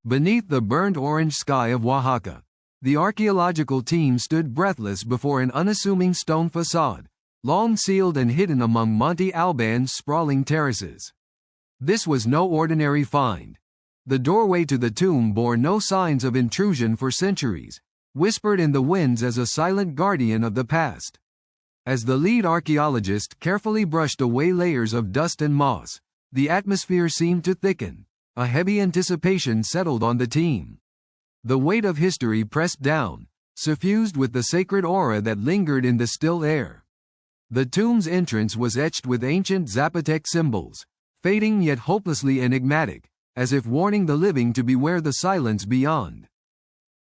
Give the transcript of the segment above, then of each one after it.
Beneath the burnt orange sky of Oaxaca, the archaeological team stood breathless before an unassuming stone facade, long sealed and hidden among Monte Albán's sprawling terraces. This was no ordinary find. The doorway to the tomb bore no signs of intrusion for centuries, whispered in the winds as a silent guardian of the past. As the lead archaeologist carefully brushed away layers of dust and moss, the atmosphere seemed to thicken. A heavy anticipation settled on the team. The weight of history pressed down, suffused with the sacred aura that lingered in the still air. The tomb's entrance was etched with ancient Zapotec symbols, fading yet hopelessly enigmatic, as if warning the living to beware the silence beyond.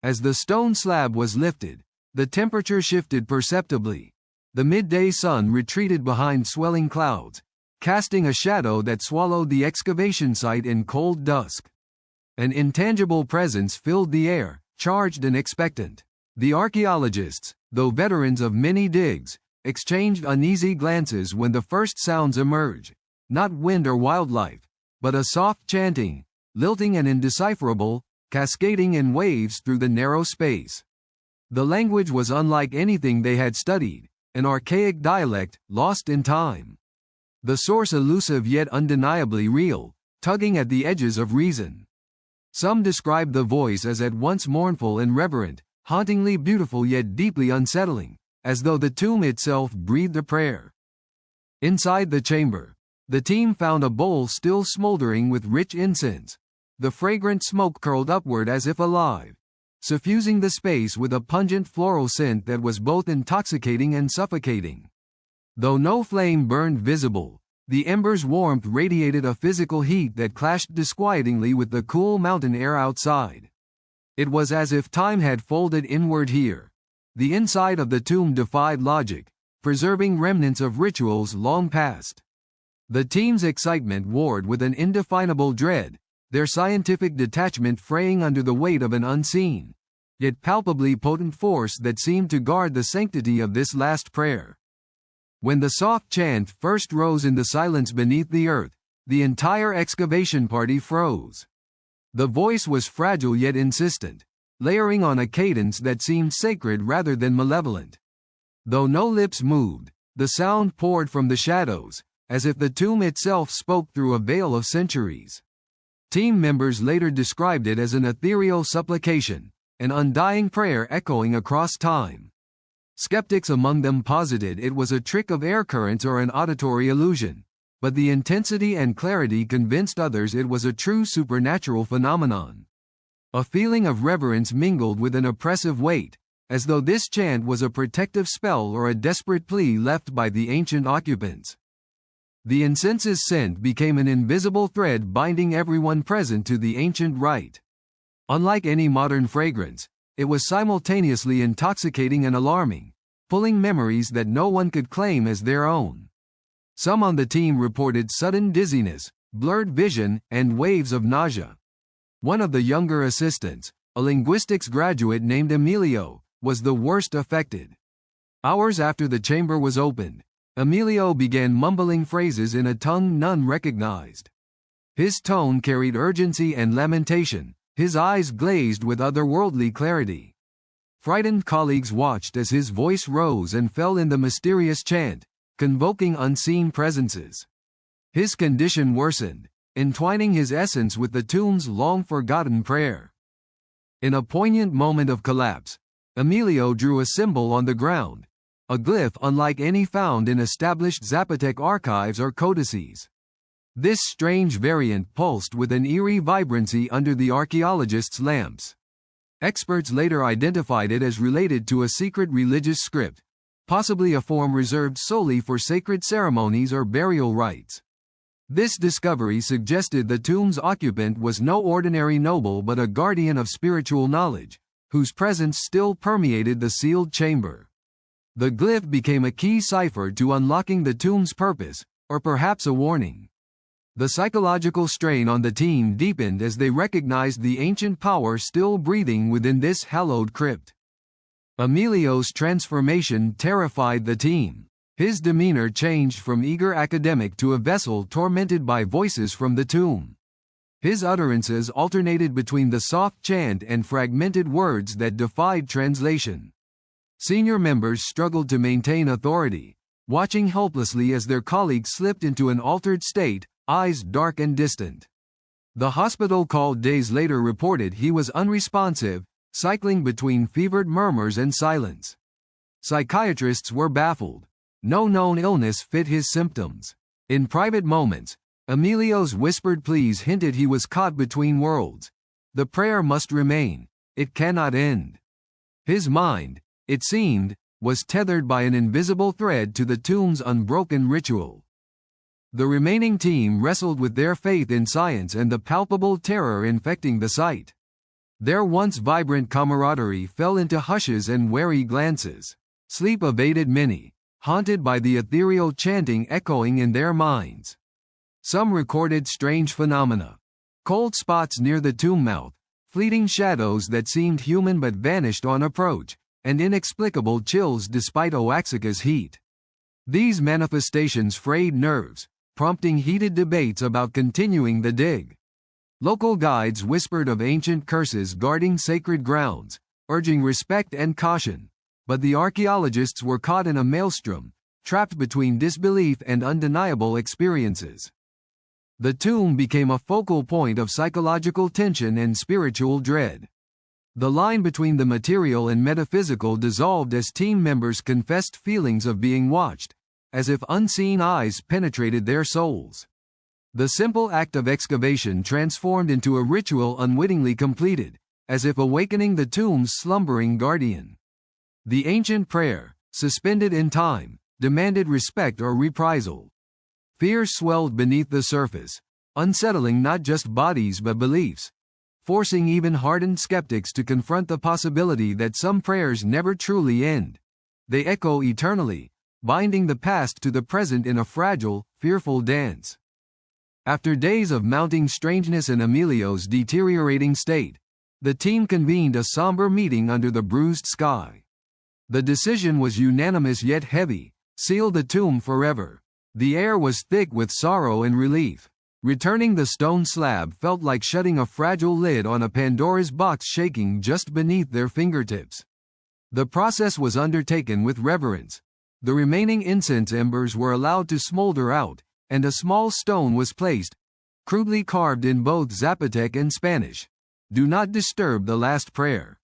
As the stone slab was lifted, the temperature shifted perceptibly. The midday sun retreated behind swelling clouds, casting a shadow that swallowed the excavation site in cold dusk. An intangible presence filled the air, charged and expectant. The archaeologists, though veterans of many digs, exchanged uneasy glances when the first sounds emerged. Not wind or wildlife, but a soft chanting, lilting and indecipherable, cascading in waves through the narrow space. The language was unlike anything they had studied, an archaic dialect, lost in time. The source elusive yet undeniably real, tugging at the edges of reason. Some described the voice as at once mournful and reverent, hauntingly beautiful yet deeply unsettling, as though the tomb itself breathed a prayer. Inside the chamber, the team found a bowl still smoldering with rich incense. The fragrant smoke curled upward as if alive, suffusing the space with a pungent floral scent that was both intoxicating and suffocating. Though no flame burned visible, the embers' warmth radiated a physical heat that clashed disquietingly with the cool mountain air outside. It was as if time had folded inward here. The inside of the tomb defied logic, preserving remnants of rituals long past. The team's excitement warred with an indefinable dread, their scientific detachment fraying under the weight of an unseen, yet palpably potent force that seemed to guard the sanctity of this last prayer. When the soft chant first rose in the silence beneath the earth, the entire excavation party froze. The voice was fragile yet insistent, layering on a cadence that seemed sacred rather than malevolent. Though no lips moved, the sound poured from the shadows, as if the tomb itself spoke through a veil of centuries. Team members later described it as an ethereal supplication, an undying prayer echoing across time. Skeptics among them posited it was a trick of air currents or an auditory illusion, but the intensity and clarity convinced others it was a true supernatural phenomenon. A feeling of reverence mingled with an oppressive weight, as though this chant was a protective spell or a desperate plea left by the ancient occupants. The incense's scent became an invisible thread binding everyone present to the ancient rite. Unlike any modern fragrance, it was simultaneously intoxicating and alarming, pulling memories that no one could claim as their own. Some on the team reported sudden dizziness, blurred vision, and waves of nausea. One of the younger assistants, a linguistics graduate named Emilio, was the worst affected. Hours after the chamber was opened, Emilio began mumbling phrases in a tongue none recognized. His tone carried urgency and lamentation, his eyes glazed with otherworldly clarity. Frightened colleagues watched as his voice rose and fell in the mysterious chant, convoking unseen presences. His condition worsened, entwining his essence with the tomb's long-forgotten prayer. In a poignant moment of collapse, Emilio drew a symbol on the ground, a glyph unlike any found in established Zapotec archives or codices. This strange variant pulsed with an eerie vibrancy under the archaeologists' lamps. Experts later identified it as related to a secret religious script, possibly a form reserved solely for sacred ceremonies or burial rites. This discovery suggested the tomb's occupant was no ordinary noble but a guardian of spiritual knowledge, whose presence still permeated the sealed chamber. The glyph became a key cipher to unlocking the tomb's purpose, or perhaps a warning. The psychological strain on the team deepened as they recognized the ancient power still breathing within this hallowed crypt. Emilio's transformation terrified the team. His demeanor changed from eager academic to a vessel tormented by voices from the tomb. His utterances alternated between the soft chant and fragmented words that defied translation. Senior members struggled to maintain authority, watching helplessly as their colleagues slipped into an altered state, eyes dark and distant. The hospital call days later reported he was unresponsive, cycling between fevered murmurs and silence. Psychiatrists were baffled. No known illness fit his symptoms. In private moments, Emilio's whispered pleas hinted he was caught between worlds. The prayer must remain. It cannot end. His mind, it seemed, was tethered by an invisible thread to the tomb's unbroken ritual. The remaining team wrestled with their faith in science and the palpable terror infecting the site. Their once vibrant camaraderie fell into hushes and wary glances. Sleep evaded many, haunted by the ethereal chanting echoing in their minds. Some recorded strange phenomena. Cold spots near the tomb mouth, fleeting shadows that seemed human but vanished on approach, and inexplicable chills despite Oaxaca's heat. These manifestations frayed nerves, prompting heated debates about continuing the dig. Local guides whispered of ancient curses guarding sacred grounds, urging respect and caution, but the archaeologists were caught in a maelstrom, trapped between disbelief and undeniable experiences. The tomb became a focal point of psychological tension and spiritual dread. The line between the material and metaphysical dissolved as team members confessed feelings of being watched, as if unseen eyes penetrated their souls. The simple act of excavation transformed into a ritual unwittingly completed, as if awakening the tomb's slumbering guardian. The ancient prayer, suspended in time, demanded respect or reprisal. Fear swelled beneath the surface, unsettling not just bodies but beliefs, forcing even hardened skeptics to confront the possibility that some prayers never truly end. They echo eternally, binding the past to the present in a fragile, fearful dance. After days of mounting strangeness and Emilio's deteriorating state, the team convened a somber meeting under the bruised sky. The decision was unanimous yet heavy: seal the tomb forever. The air was thick with sorrow and relief. Returning the stone slab felt like shutting a fragile lid on a Pandora's box shaking just beneath their fingertips. The process was undertaken with reverence. The remaining incense embers were allowed to smolder out, and a small stone was placed, crudely carved in both Zapotec and Spanish. "Do not disturb the last prayer."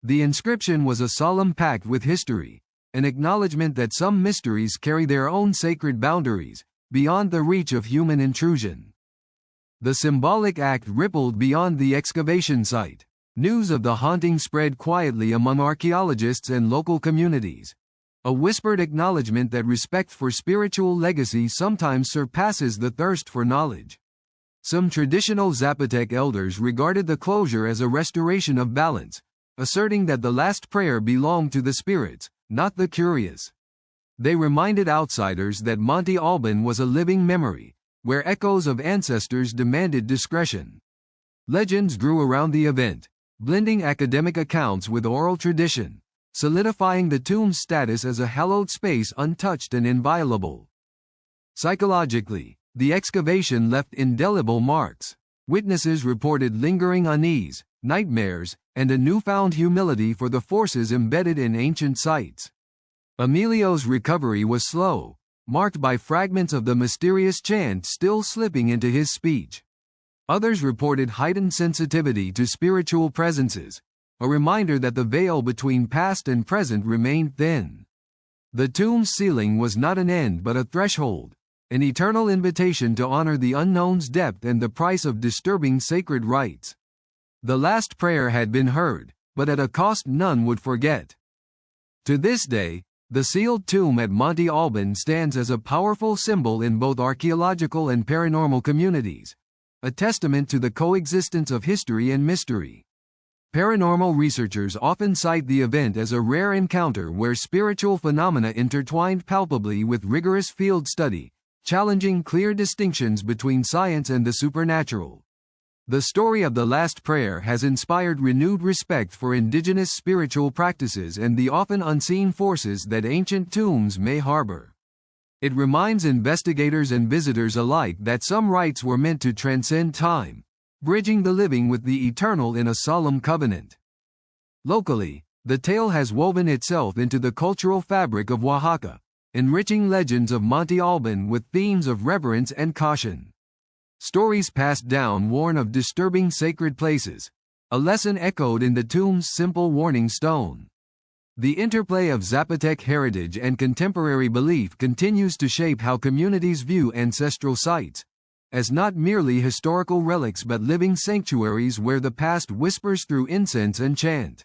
The inscription was a solemn pact with history, an acknowledgement that some mysteries carry their own sacred boundaries, beyond the reach of human intrusion. The symbolic act rippled beyond the excavation site. News of the haunting spread quietly among archaeologists and local communities. A whispered acknowledgement that respect for spiritual legacy sometimes surpasses the thirst for knowledge. Some traditional Zapotec elders regarded the closure as a restoration of balance, asserting that the last prayer belonged to the spirits, not the curious. They reminded outsiders that Monte Albán was a living memory, where echoes of ancestors demanded discretion. Legends grew around the event, blending academic accounts with oral tradition, solidifying the tomb's status as a hallowed space untouched and inviolable. Psychologically, the excavation left indelible marks. Witnesses reported lingering unease, nightmares, and a newfound humility for the forces embedded in ancient sites. Emilio's recovery was slow, marked by fragments of the mysterious chant still slipping into his speech. Others reported heightened sensitivity to spiritual presences, a reminder that the veil between past and present remained thin. The tomb's ceiling was not an end but a threshold, an eternal invitation to honor the unknown's depth and the price of disturbing sacred rites. The last prayer had been heard, but at a cost none would forget. To this day, the sealed tomb at Monte Albán stands as a powerful symbol in both archaeological and paranormal communities, a testament to the coexistence of history and mystery. Paranormal researchers often cite the event as a rare encounter where spiritual phenomena intertwined palpably with rigorous field study, challenging clear distinctions between science and the supernatural. The story of the last prayer has inspired renewed respect for indigenous spiritual practices and the often unseen forces that ancient tombs may harbor. It reminds investigators and visitors alike that some rites were meant to transcend time, bridging the living with the eternal in a solemn covenant. Locally, the tale has woven itself into the cultural fabric of Oaxaca, enriching legends of Monte Albán with themes of reverence and caution. Stories passed down warn of disturbing sacred places, a lesson echoed in the tomb's simple warning stone. The interplay of Zapotec heritage and contemporary belief continues to shape how communities view ancestral sites, as not merely historical relics but living sanctuaries where the past whispers through incense and chant.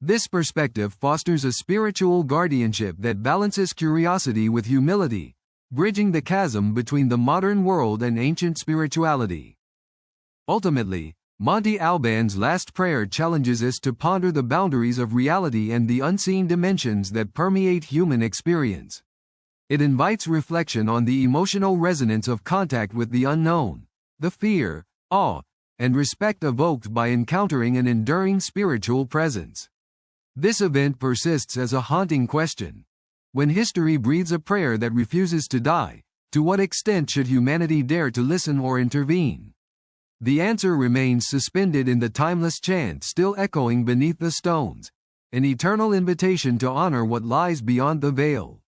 This perspective fosters a spiritual guardianship that balances curiosity with humility, bridging the chasm between the modern world and ancient spirituality. Ultimately, Monte Albán's last prayer challenges us to ponder the boundaries of reality and the unseen dimensions that permeate human experience. It invites reflection on the emotional resonance of contact with the unknown, the fear, awe, and respect evoked by encountering an enduring spiritual presence. This event persists as a haunting question. When history breathes a prayer that refuses to die, to what extent should humanity dare to listen or intervene? The answer remains suspended in the timeless chant still echoing beneath the stones, an eternal invitation to honor what lies beyond the veil.